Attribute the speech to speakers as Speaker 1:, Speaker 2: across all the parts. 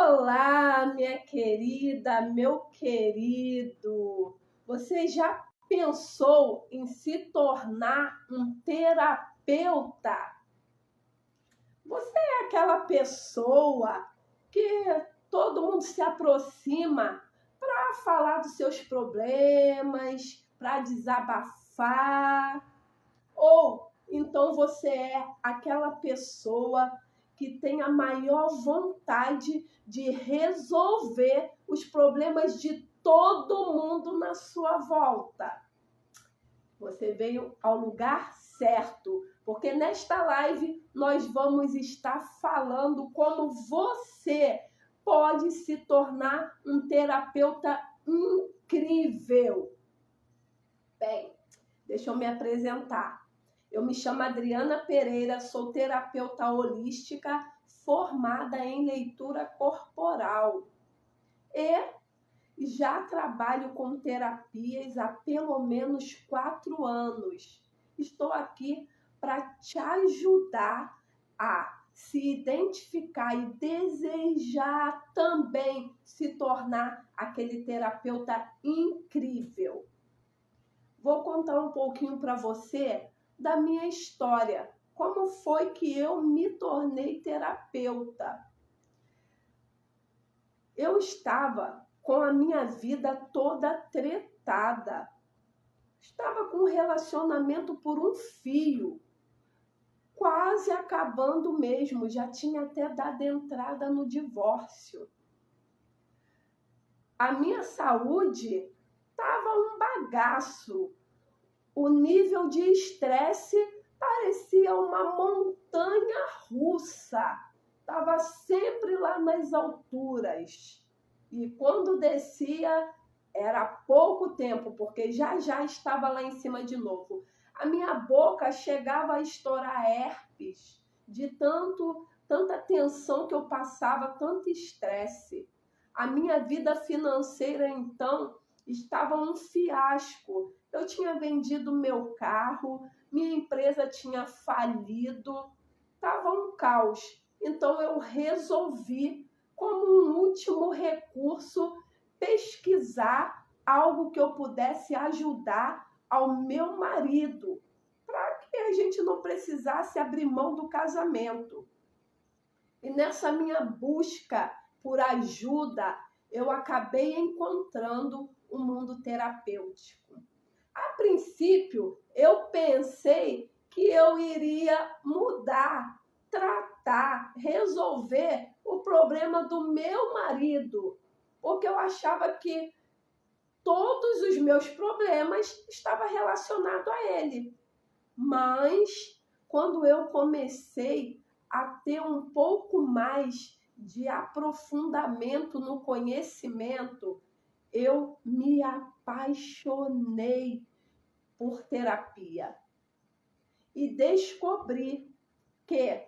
Speaker 1: Olá, minha querida, meu querido. Você já pensou em se tornar um terapeuta? Você é aquela pessoa que todo mundo se aproxima para falar dos seus problemas, para desabafar? Ou então você é aquela pessoa que tem a maior vontade de resolver os problemas de todo mundo na sua volta? Você veio ao lugar certo, porque nesta live nós vamos estar falando como você pode se tornar um terapeuta incrível. Bem, deixa eu me apresentar. Eu me chamo Adriana Pereira, sou terapeuta holística formada em leitura corporal e já trabalho com terapias há pelo menos 4 anos. Estou aqui para te ajudar a se identificar e desejar também se tornar aquele terapeuta incrível. Vou contar um pouquinho para você da minha história. Como foi que eu me tornei terapeuta? Eu estava com a minha vida toda tretada. Estava com um relacionamento por um fio, quase acabando mesmo. Já tinha até dado entrada no divórcio. A minha saúde estava um bagaço. O nível de estresse parecia uma montanha russa. Estava sempre lá nas alturas. E quando descia, era pouco tempo, porque já estava lá em cima de novo. A minha boca chegava a estourar herpes, de tanta tensão que eu passava, tanto estresse. A minha vida financeira, então, estava um fiasco. Eu tinha vendido meu carro, minha empresa tinha falido, estava um caos. Então eu resolvi, como um último recurso, pesquisar algo que eu pudesse ajudar ao meu marido, para que a gente não precisasse abrir mão do casamento. E nessa minha busca por ajuda, eu acabei encontrando o mundo terapêutico. A princípio, eu pensei que eu iria mudar, tratar, resolver o problema do meu marido, porque eu achava que todos os meus problemas estavam relacionados a ele. Mas, quando eu comecei a ter um pouco mais de aprofundamento no conhecimento, eu me apaixonei por terapia e descobri que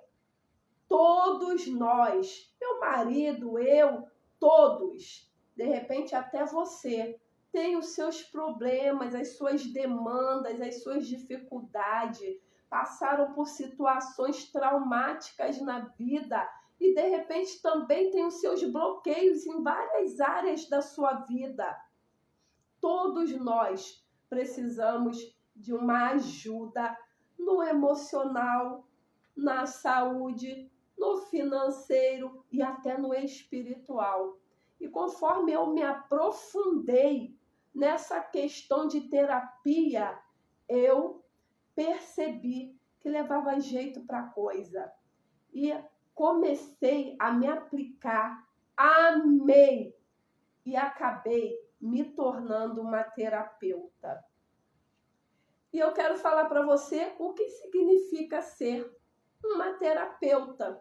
Speaker 1: todos nós, meu marido, eu, todos, de repente até você, tem os seus problemas, as suas demandas, as suas dificuldades, passaram por situações traumáticas na vida e de repente também tem os seus bloqueios em várias áreas da sua vida. Todos nós precisamos de uma ajuda no emocional, na saúde, no financeiro e até no espiritual. E conforme eu me aprofundei nessa questão de terapia, eu percebi que levava jeito para a coisa. E comecei a me aplicar, amei e acabei me tornando uma terapeuta. E eu quero falar para você o que significa ser uma terapeuta.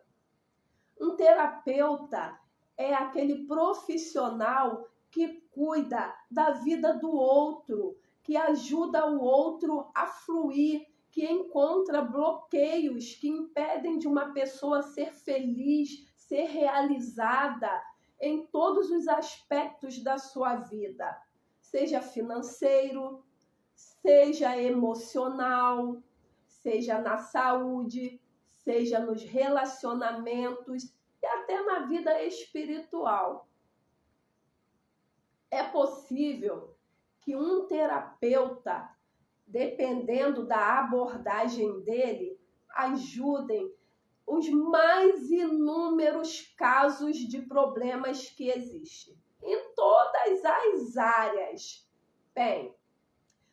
Speaker 1: Um terapeuta é aquele profissional que cuida da vida do outro, que ajuda o outro a fluir, que encontra bloqueios que impedem de uma pessoa ser feliz, ser realizada em todos os aspectos da sua vida, seja financeiro, seja emocional, seja na saúde, seja nos relacionamentos e até na vida espiritual. É possível que um terapeuta, dependendo da abordagem dele, ajudem os mais inúmeros casos de problemas que existem, em todas as áreas. Bem,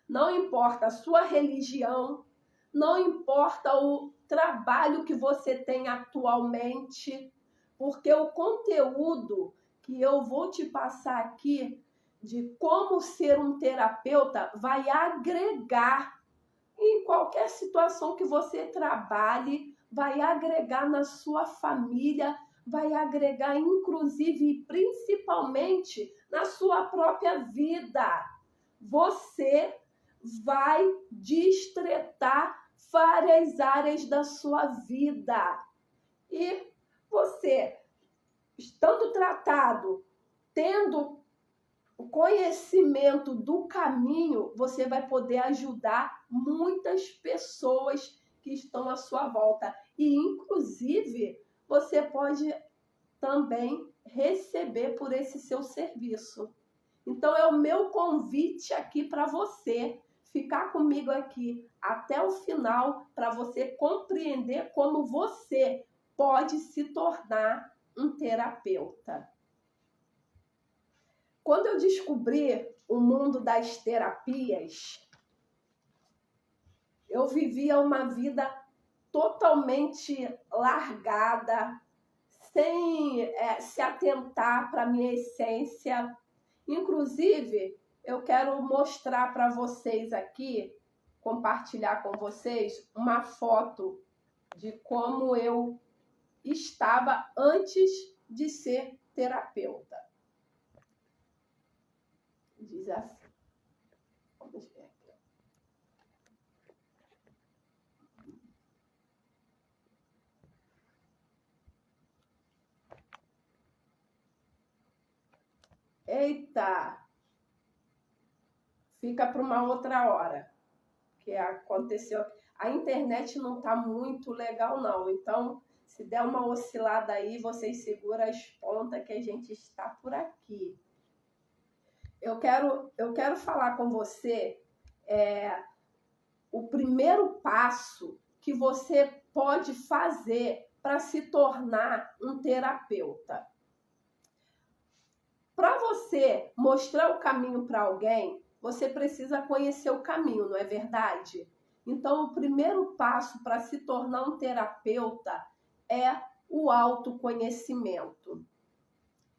Speaker 1: não importa a sua religião, não importa o trabalho que você tem atualmente, porque o conteúdo que eu vou te passar aqui de como ser um terapeuta vai agregar em qualquer situação que você trabalhe, vai agregar na sua família, vai agregar inclusive e principalmente na sua própria vida. Você vai destretar várias áreas da sua vida. E você, estando tratado, tendo o conhecimento do caminho, você vai poder ajudar muitas pessoas que estão à sua volta. E, inclusive, você pode também receber por esse seu serviço. Então, é o meu convite aqui para você ficar comigo aqui até o final, para você compreender como você pode se tornar um terapeuta. Quando eu descobri o mundo das terapias, eu vivia uma vida totalmente largada, sem se atentar para a minha essência. Inclusive, eu quero mostrar para vocês aqui, compartilhar com vocês, uma foto de como eu estava antes de ser terapeuta. Diz assim. Vamos ver aqui. Eita! Fica para uma outra hora. Que aconteceu. A internet não está muito legal, não. Então, se der uma oscilada aí, vocês seguram as pontas que a gente está por aqui. Eu quero falar com você o primeiro passo que você pode fazer para se tornar um terapeuta. Para você mostrar o caminho para alguém, você precisa conhecer o caminho, não é verdade? Então, o primeiro passo para se tornar um terapeuta é o autoconhecimento.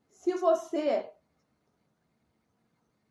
Speaker 1: Se você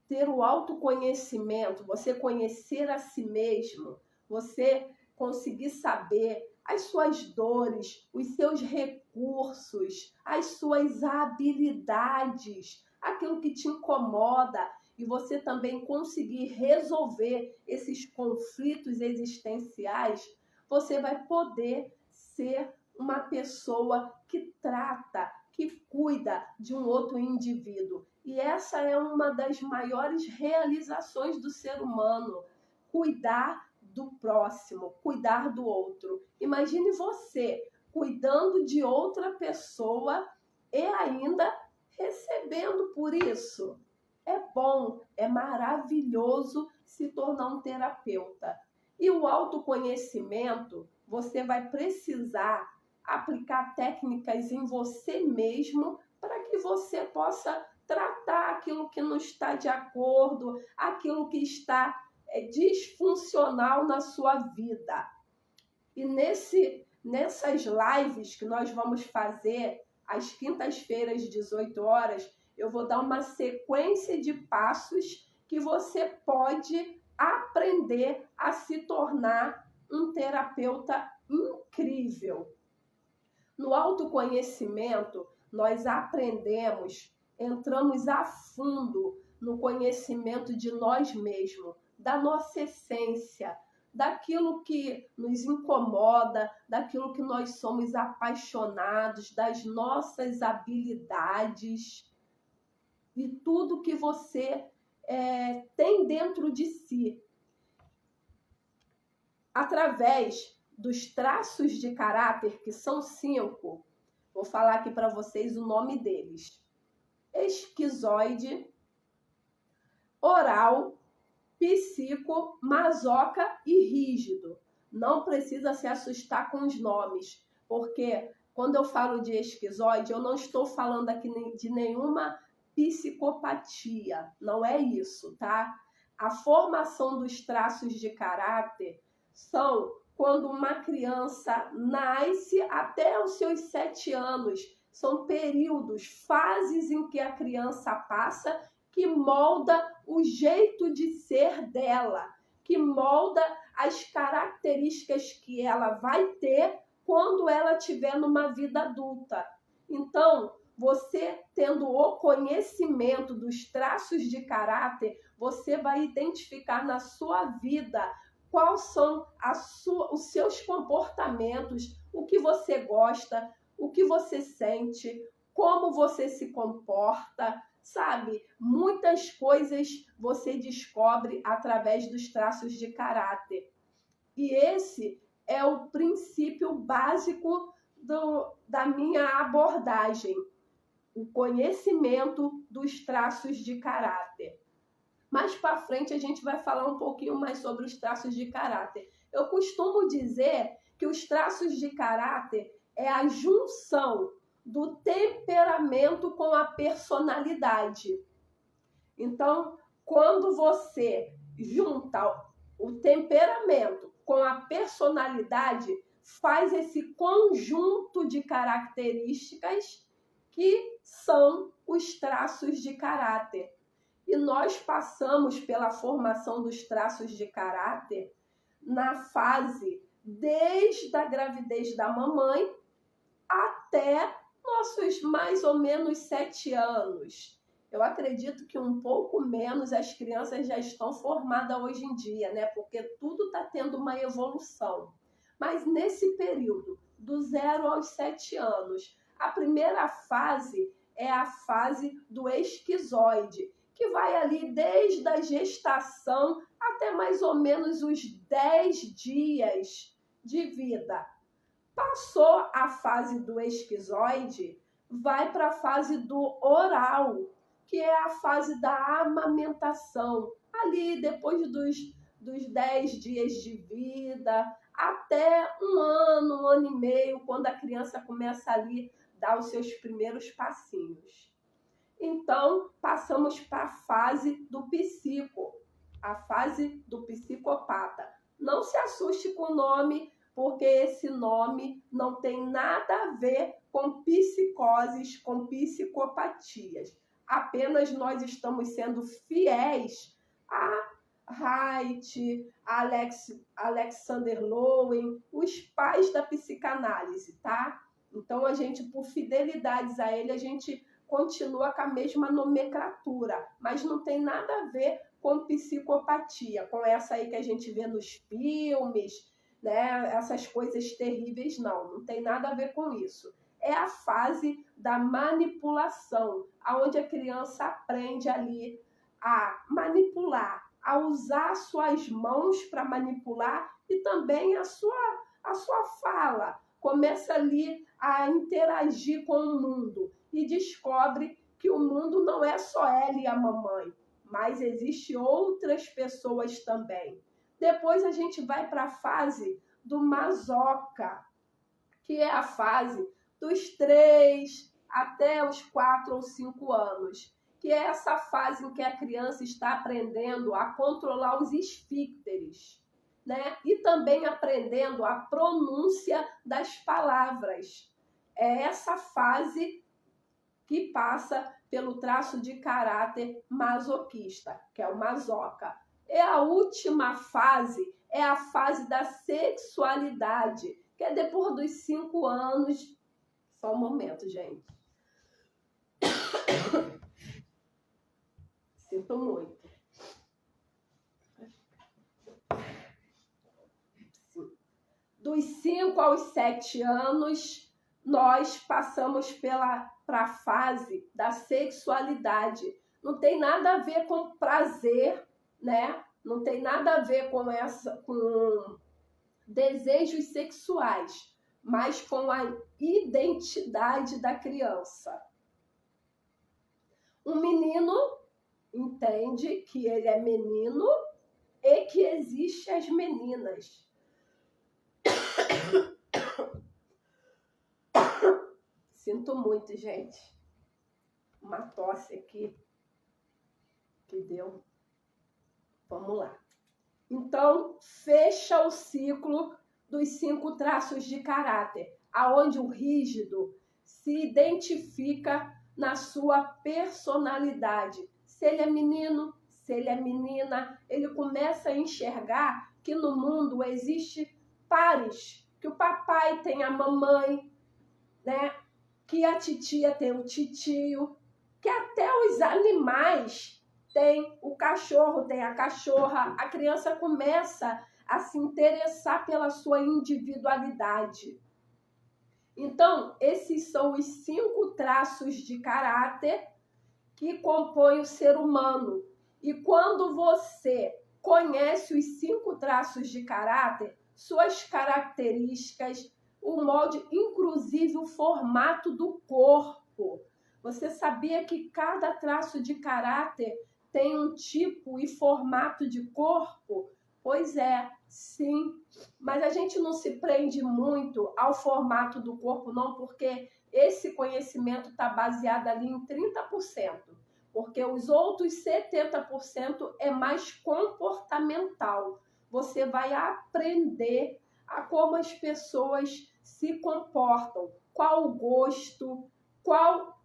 Speaker 1: ter o autoconhecimento, você conhecer a si mesmo, você conseguir saber as suas dores, os seus recursos, as suas habilidades, aquilo que te incomoda, e você também conseguir resolver esses conflitos existenciais, você vai poder ser uma pessoa que trata, que cuida de um outro indivíduo. E essa é uma das maiores realizações do ser humano, cuidar do próximo, cuidar do outro. Imagine você cuidando de outra pessoa e ainda recebendo por isso. É bom, é maravilhoso se tornar um terapeuta. E o autoconhecimento, você vai precisar aplicar técnicas em você mesmo para que você possa tratar aquilo que não está de acordo, aquilo que está disfuncional na sua vida. E nessas lives que nós vamos fazer às quintas-feiras, 18 horas, eu vou dar uma sequência de passos que você pode aprender a se tornar um terapeuta incrível. No autoconhecimento, nós aprendemos, entramos a fundo no conhecimento de nós mesmos, da nossa essência, daquilo que nos incomoda, daquilo que nós somos apaixonados, das nossas habilidades e tudo que você tem dentro de si. Através dos traços de caráter, que são 5, Vou falar aqui para vocês o nome deles. Esquizoide, oral, psico, masoca e rígido. Não precisa se assustar com os nomes, porque quando eu falo de esquizoide, eu não estou falando aqui de nenhuma psicopatia. Não é isso, tá? A formação dos traços de caráter são quando uma criança nasce até os seus 7 anos. São períodos, fases em que a criança passa que molda o jeito de ser dela, que molda as características que ela vai ter quando ela estiver numa vida adulta. Então, você tendo o conhecimento dos traços de caráter, você vai identificar na sua vida quais são os seus comportamentos, o que você gosta, o que você sente, como você se comporta, sabe? Muitas coisas você descobre através dos traços de caráter. E esse é o princípio básico da minha abordagem, o conhecimento dos traços de caráter. Mais para frente a gente vai falar um pouquinho mais sobre os traços de caráter. Eu costumo dizer que os traços de caráter é a junção do temperamento com a personalidade. Então, quando você junta o temperamento com a personalidade, faz esse conjunto de características que são os traços de caráter. E nós passamos pela formação dos traços de caráter na fase desde a gravidez da mamãe até nossos mais ou menos 7 anos. Eu acredito que um pouco menos as crianças já estão formadas hoje em dia, né? Porque tudo está tendo uma evolução. Mas nesse período, do 0 aos 7 anos, a primeira fase é a fase do esquizoide, que vai ali desde a gestação até mais ou menos os 10 dias de vida. Passou a fase do esquizoide, vai para a fase do oral, que é a fase da amamentação. Ali, depois dos 10 dias de vida, até um ano e meio, quando a criança começa ali a dar os seus primeiros passinhos. Então, passamos para a fase do psico, a fase do psicopata. Não se assuste com o nome, porque esse nome não tem nada a ver com psicoses, com psicopatias. Apenas nós estamos sendo fiéis a Haidt, Alexander Lowen, os pais da psicanálise, tá? Então, a gente, por fidelidades a ele, a gente continua com a mesma nomenclatura, mas não tem nada a ver com psicopatia, com essa aí que a gente vê nos filmes, né? Essas coisas terríveis, não tem nada a ver com isso. É a fase da manipulação, onde a criança aprende ali a manipular, a usar suas mãos para manipular e também a sua fala. Começa ali a interagir com o mundo e descobre que o mundo não é só ela e a mamãe, mas existe outras pessoas também. Depois a gente vai para a fase do masoca, que é a fase dos 3 até os 4 ou 5 anos, que é essa fase em que a criança está aprendendo a controlar os esfíncteres, né? E também aprendendo a pronúncia das palavras. É essa fase que passa pelo traço de caráter masoquista, que é o masoca. E a última fase é a fase da sexualidade, que é depois dos 5 anos. Só um momento, gente. Sinto muito. Dos 5 aos 7 anos, nós passamos para a fase da sexualidade. Não tem nada a ver com prazer, né? Não tem nada a ver com desejos sexuais, mas com a identidade da criança. Um menino entende que ele é menino e que existem as meninas. Sinto muito, gente. Uma tosse aqui que deu. Vamos lá. Então, fecha o ciclo dos 5 traços de caráter, aonde o rígido se identifica na sua personalidade. Se ele é menino, se ele é menina, ele começa a enxergar que no mundo existe pares, que o papai tem a mamãe, né? Que a titia tem o titio, que até os animais tem o cachorro, tem a cachorra. A criança começa a se interessar pela sua individualidade. Então, esses são os 5 traços de caráter que compõem o ser humano. E quando você conhece os 5 traços de caráter, suas características, o molde, inclusive o formato do corpo. Você sabia que cada traço de caráter tem um tipo e formato de corpo? Pois é, sim. Mas a gente não se prende muito ao formato do corpo, não, porque esse conhecimento está baseado ali em 30%. Porque os outros 70% é mais comportamental. Você vai aprender a como as pessoas se comportam, qual o gosto, qual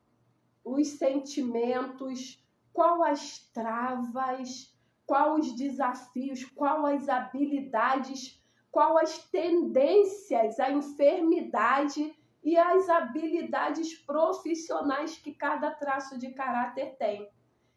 Speaker 1: os sentimentos, qual as travas, qual os desafios, qual as habilidades, qual as tendências à enfermidade e as habilidades profissionais que cada traço de caráter tem.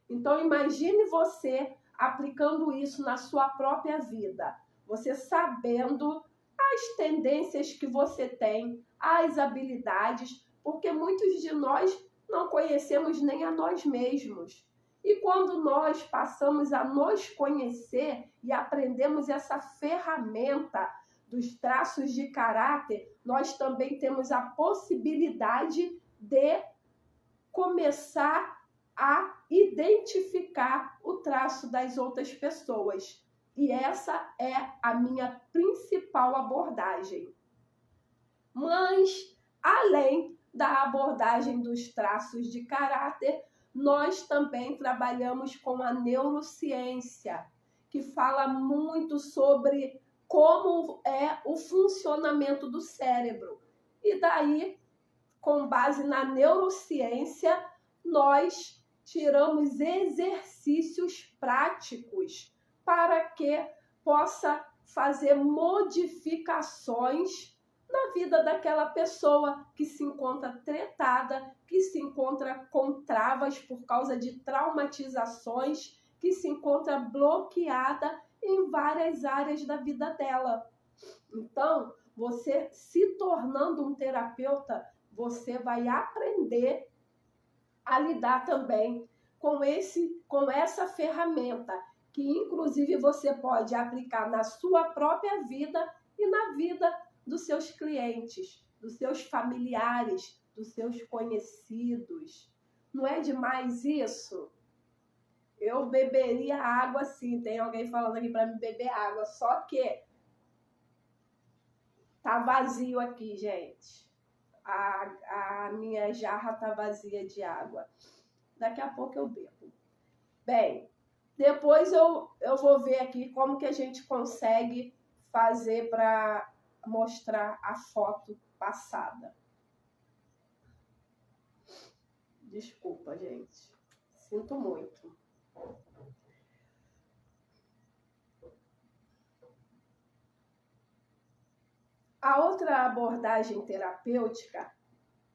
Speaker 1: Então, imagine você aplicando isso na sua própria vida, você sabendo as tendências que você tem, as habilidades, porque muitos de nós não conhecemos nem a nós mesmos. E quando nós passamos a nos conhecer e aprendemos essa ferramenta dos traços de caráter, nós também temos a possibilidade de começar a identificar o traço das outras pessoas. E essa é a minha principal abordagem. Mas, além da abordagem dos traços de caráter, nós também trabalhamos com a neurociência, que fala muito sobre como é o funcionamento do cérebro. E daí, com base na neurociência, nós tiramos exercícios práticos para que possa fazer modificações na vida daquela pessoa que se encontra tretada, que se encontra com travas por causa de traumatizações, que se encontra bloqueada em várias áreas da vida dela. Então, você se tornando um terapeuta, você vai aprender a lidar também com essa ferramenta, que inclusive você pode aplicar na sua própria vida e na vida dos seus clientes, dos seus familiares, dos seus conhecidos. Não é demais isso? Eu beberia água sim, tem alguém falando aqui para me beber água, só que tá vazio aqui, gente. A minha jarra tá vazia de água. Daqui a pouco eu bebo. Bem, depois eu vou ver aqui como que a gente consegue fazer para mostrar a foto passada. Desculpa, gente. Sinto muito. A outra abordagem terapêutica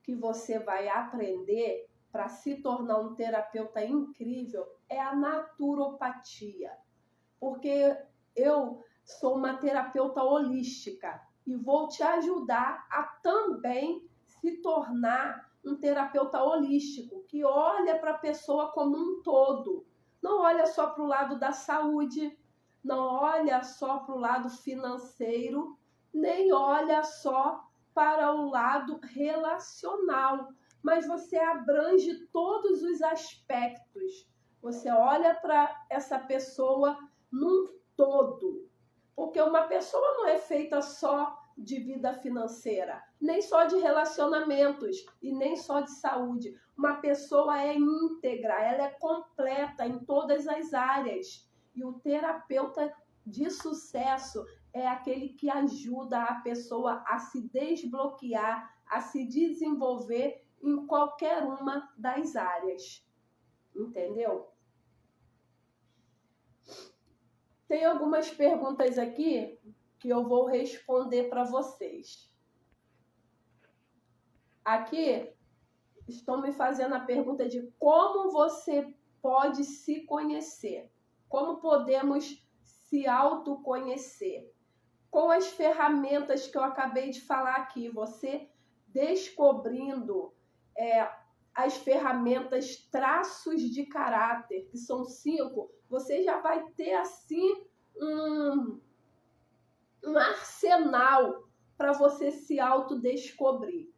Speaker 1: que você vai aprender para se tornar um terapeuta incrível é a naturopatia. Porque eu sou uma terapeuta holística e vou te ajudar a também se tornar um terapeuta holístico, que olha para a pessoa como um todo. Não olha só para o lado da saúde, não olha só para o lado financeiro, nem olha só para o lado relacional, mas você abrange todos os aspectos. Você olha para essa pessoa num todo, porque uma pessoa não é feita só de vida financeira, nem só de relacionamentos e nem só de saúde. Uma pessoa é íntegra, ela é completa em todas as áreas. E o terapeuta de sucesso é aquele que ajuda a pessoa a se desbloquear, a se desenvolver em qualquer uma das áreas. Entendeu? Tem algumas perguntas aqui que eu vou responder para vocês. Aqui estão me fazendo a pergunta de como você pode se conhecer, como podemos se autoconhecer. Com as ferramentas que eu acabei de falar aqui, você descobrindo as ferramentas traços de caráter, que são 5, você já vai ter assim um arsenal para você se autodescobrir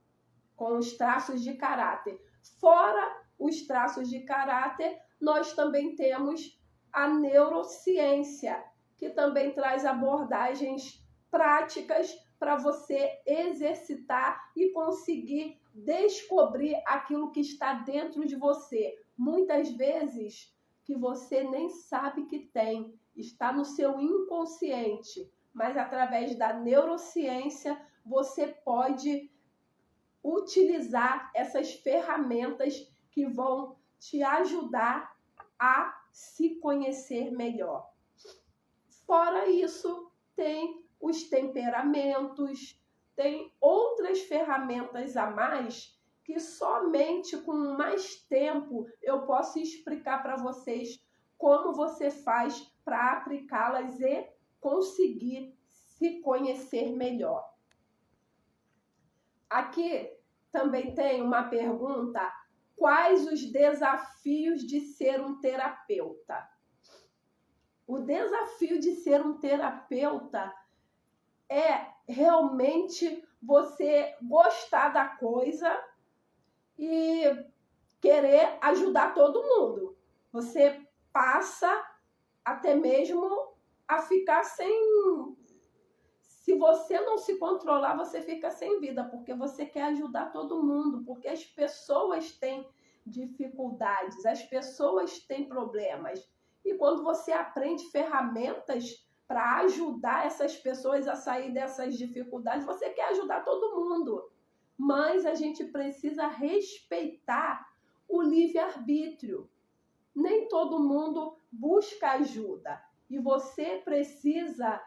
Speaker 1: com os traços de caráter. Fora os traços de caráter, nós também temos a neurociência, que também traz abordagens práticas para você exercitar e conseguir descobrir aquilo que está dentro de você. Muitas vezes que você nem sabe que tem, está no seu inconsciente, mas através da neurociência você pode utilizar essas ferramentas que vão te ajudar a se conhecer melhor. Fora isso, tem os temperamentos, tem outras ferramentas a mais que somente com mais tempo eu posso explicar para vocês como você faz para aplicá-las e conseguir se conhecer melhor. Aqui também tem uma pergunta: quais os desafios de ser um terapeuta? O desafio de ser um terapeuta é realmente você gostar da coisa e querer ajudar todo mundo. Você passa até mesmo a ficar sem... Se você não se controlar, você fica sem vida, porque você quer ajudar todo mundo, porque as pessoas têm dificuldades, as pessoas têm problemas. E quando você aprende ferramentas para ajudar essas pessoas a sair dessas dificuldades, você quer ajudar todo mundo. Mas a gente precisa respeitar o livre-arbítrio. Nem todo mundo busca ajuda. E você precisa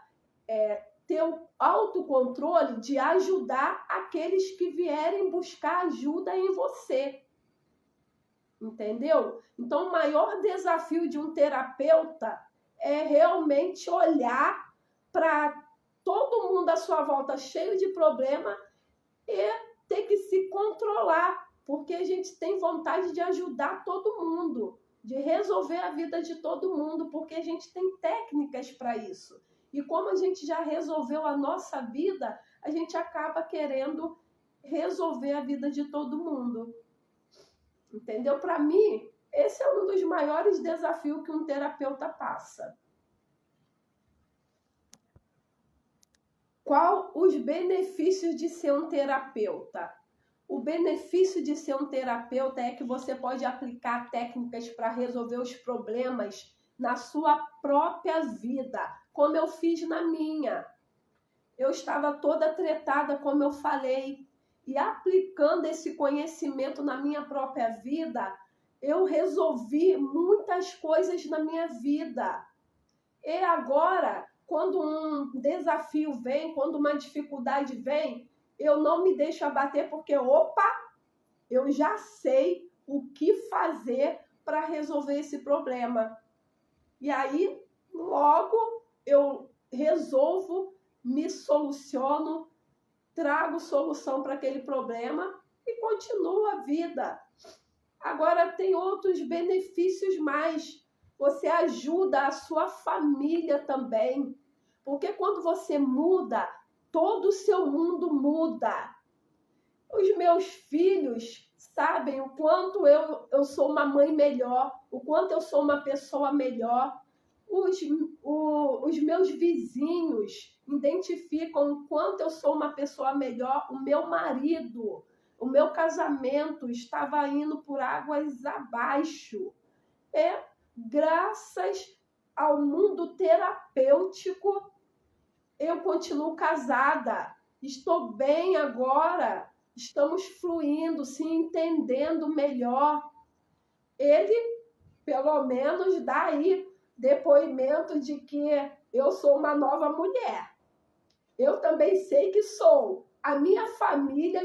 Speaker 1: ter o autocontrole de ajudar aqueles que vierem buscar ajuda em você. Entendeu? Então, o maior desafio de um terapeuta é realmente olhar para todo mundo à sua volta cheio de problema e ter que se controlar, porque a gente tem vontade de ajudar todo mundo, de resolver a vida de todo mundo, porque a gente tem técnicas para isso. E como a gente já resolveu a nossa vida, a gente acaba querendo resolver a vida de todo mundo. Entendeu? Para mim, esse é um dos maiores desafios que um terapeuta passa. Qual os benefícios de ser um terapeuta? O benefício de ser um terapeuta é que você pode aplicar técnicas para resolver os problemas na sua própria vida, como eu fiz na minha. Eu estava toda tretada, como eu falei, e aplicando esse conhecimento na minha própria vida, eu resolvi muitas coisas na minha vida. E agora, quando um desafio vem, quando uma dificuldade vem, eu não me deixo abater porque, eu já sei o que fazer para resolver esse problema. E aí, logo, eu resolvo, me soluciono, trago solução para aquele problema e continuo a vida. Agora, tem outros benefícios mais. Você ajuda a sua família também. Porque quando você muda, todo o seu mundo muda. Os meus filhos sabem o quanto eu sou uma mãe melhor, o quanto eu sou uma pessoa melhor. Os meus vizinhos identificam o quanto eu sou uma pessoa melhor. O meu marido, o meu casamento estava indo por águas abaixo. Graças ao mundo terapêutico, eu continuo casada. Estou bem agora. Estamos fluindo, se entendendo melhor. Ele, pelo menos, dá aí depoimento de que eu sou uma nova mulher. Eu também sei que sou. A minha família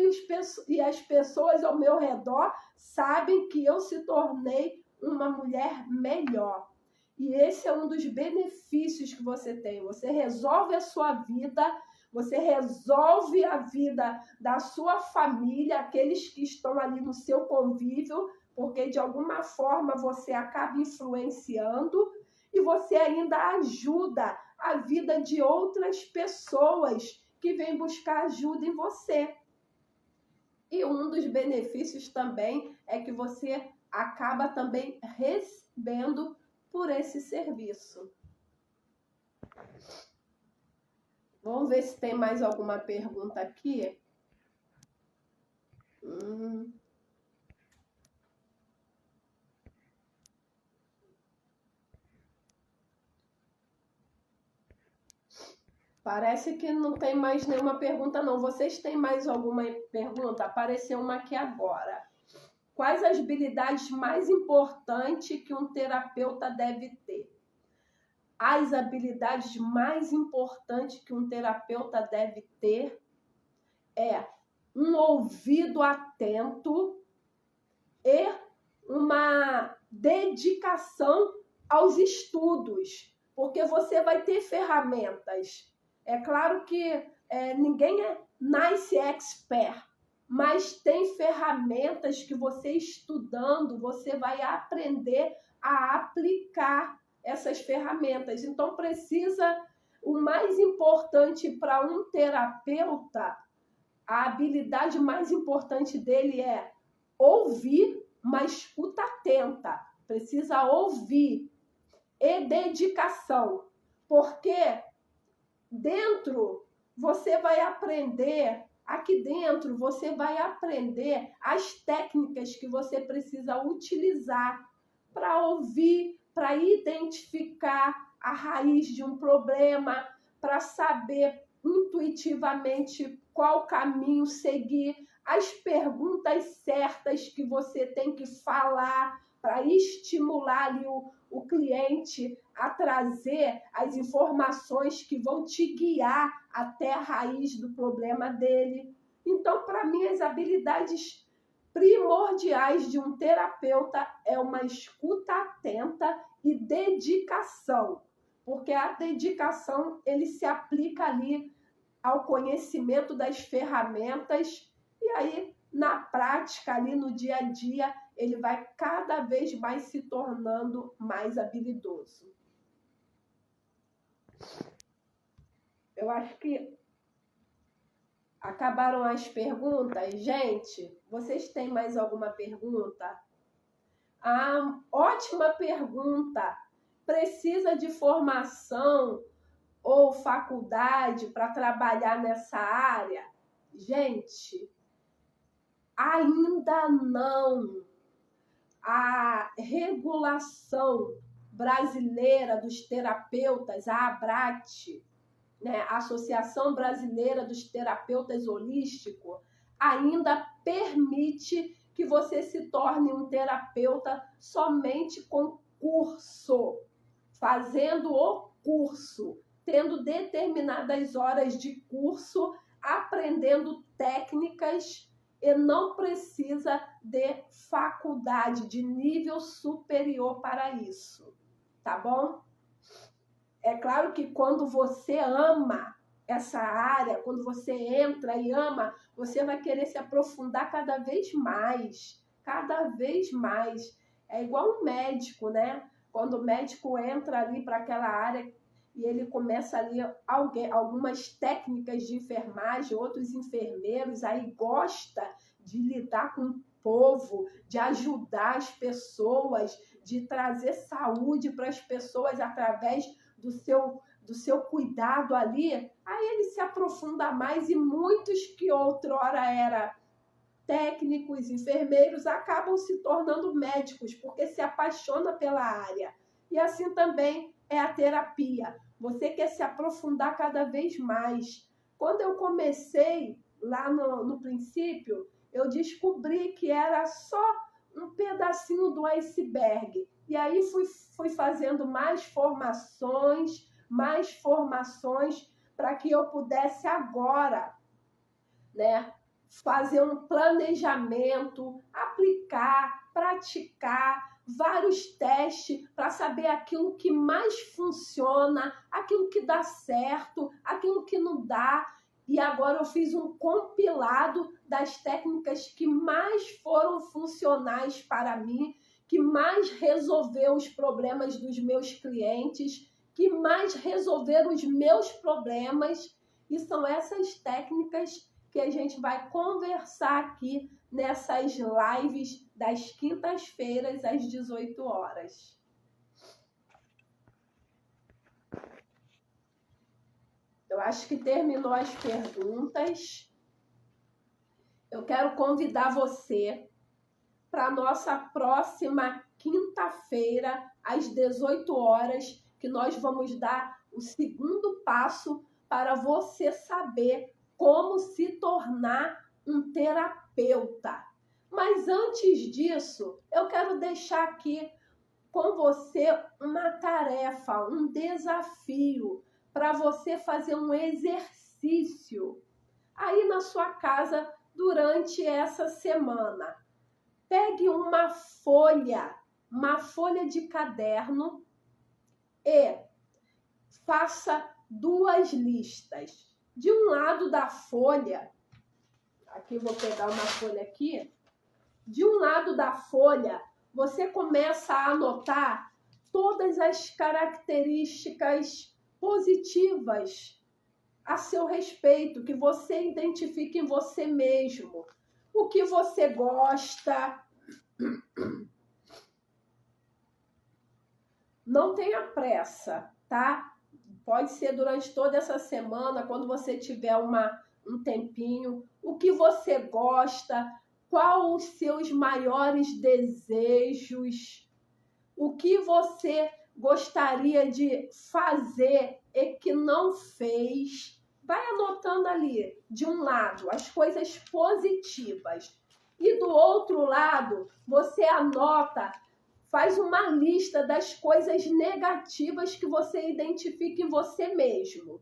Speaker 1: e as pessoas ao meu redor sabem que eu se tornei uma mulher melhor. E esse é um dos benefícios que você tem. Você resolve a sua vida, você resolve a vida da sua família, aqueles que estão ali no seu convívio, porque de alguma forma você acaba influenciando e você ainda ajuda a vida de outras pessoas que vêm buscar ajuda em você. E um dos benefícios também é que você acaba também recebendo por esse serviço. Vamos ver se tem mais alguma pergunta aqui. Parece que não tem mais nenhuma pergunta, não. Vocês têm mais alguma pergunta? Apareceu uma aqui agora. Quais as habilidades mais importantes que um terapeuta deve ter? As habilidades mais importantes que um terapeuta deve ter é um ouvido atento e uma dedicação aos estudos, porque você vai ter ferramentas. É claro que ninguém nasce expert, mas tem ferramentas que você estudando, você vai aprender a aplicar essas ferramentas. Então precisa, o mais importante para um terapeuta, a habilidade mais importante dele é ouvir, uma escuta atenta. Precisa ouvir e dedicação, porque dentro você vai aprender, aqui dentro você vai aprender as técnicas que você precisa utilizar para ouvir, para identificar a raiz de um problema, para saber intuitivamente qual caminho seguir, as perguntas certas que você tem que falar para estimular ali o cliente a trazer as informações que vão te guiar até a raiz do problema dele. Então, para mim, as habilidades primordiais de um terapeuta é uma escuta atenta e dedicação, porque a dedicação ele se aplica ali ao conhecimento das ferramentas e aí na prática ali no dia a dia ele vai cada vez mais se tornando mais habilidoso. Eu acho que acabaram as perguntas. Gente, vocês têm mais alguma pergunta? Ótima pergunta. Precisa de formação ou faculdade para trabalhar nessa área? Gente, ainda não. A regulação brasileira dos terapeutas, a ABRAT, né, a Associação Brasileira dos Terapeutas Holísticos, ainda permite que você se torne um terapeuta somente com curso, fazendo o curso, tendo determinadas horas de curso, aprendendo técnicas e não precisa de faculdade, de nível superior para isso, tá bom? É claro que quando você ama essa área, quando você entra e ama, você vai querer se aprofundar cada vez mais, cada vez mais. É igual um médico, né? Quando o médico entra ali para aquela área, e ele começa ali algumas técnicas de enfermagem, outros enfermeiros, aí gosta de lidar com o povo, de ajudar as pessoas, de trazer saúde para as pessoas através do seu cuidado ali, aí ele se aprofunda mais e muitos que outrora eram técnicos, enfermeiros, acabam se tornando médicos, porque se apaixona pela área. E assim também é a terapia. Você quer se aprofundar cada vez mais. Quando eu comecei, lá no princípio, eu descobri que era só um pedacinho do iceberg. E aí fui fazendo mais formações para que eu pudesse agora, né, fazer um planejamento, aplicar, praticar vários testes para saber aquilo que mais funciona, aquilo que dá certo, aquilo que não dá. E agora eu fiz um compilado das técnicas que mais foram funcionais para mim, que mais resolveu os problemas dos meus clientes, que mais resolveram os meus problemas. E são essas técnicas que a gente vai conversar aqui nessas lives das quintas-feiras às 18 horas. Eu acho que terminou as perguntas. Eu quero convidar você para a nossa próxima quinta-feira às 18 horas, que nós vamos dar o segundo passo para você saber como se tornar um terapeuta. Mas antes disso, eu quero deixar aqui com você uma tarefa, um desafio para você fazer um exercício aí na sua casa durante essa semana. Pegue uma folha de caderno e faça 2 listas. De um lado da folha, aqui eu vou pegar uma folha aqui, de um lado da folha, você começa a anotar todas as características positivas a seu respeito, que você identifique em você mesmo. O que você gosta. Não tenha pressa, tá? Pode ser durante toda essa semana, quando você tiver um tempinho. O que você gosta, qual os seus maiores desejos, o que você gostaria de fazer e que não fez. Vai anotando ali, de um lado, as coisas positivas. E do outro lado, você anota, faz uma lista das coisas negativas que você identifica em você mesmo.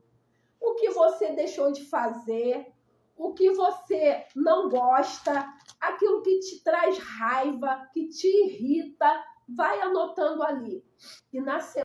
Speaker 1: O que você deixou de fazer, o que você não gosta, aquilo que te traz raiva, que te irrita, vai anotando ali. E na semana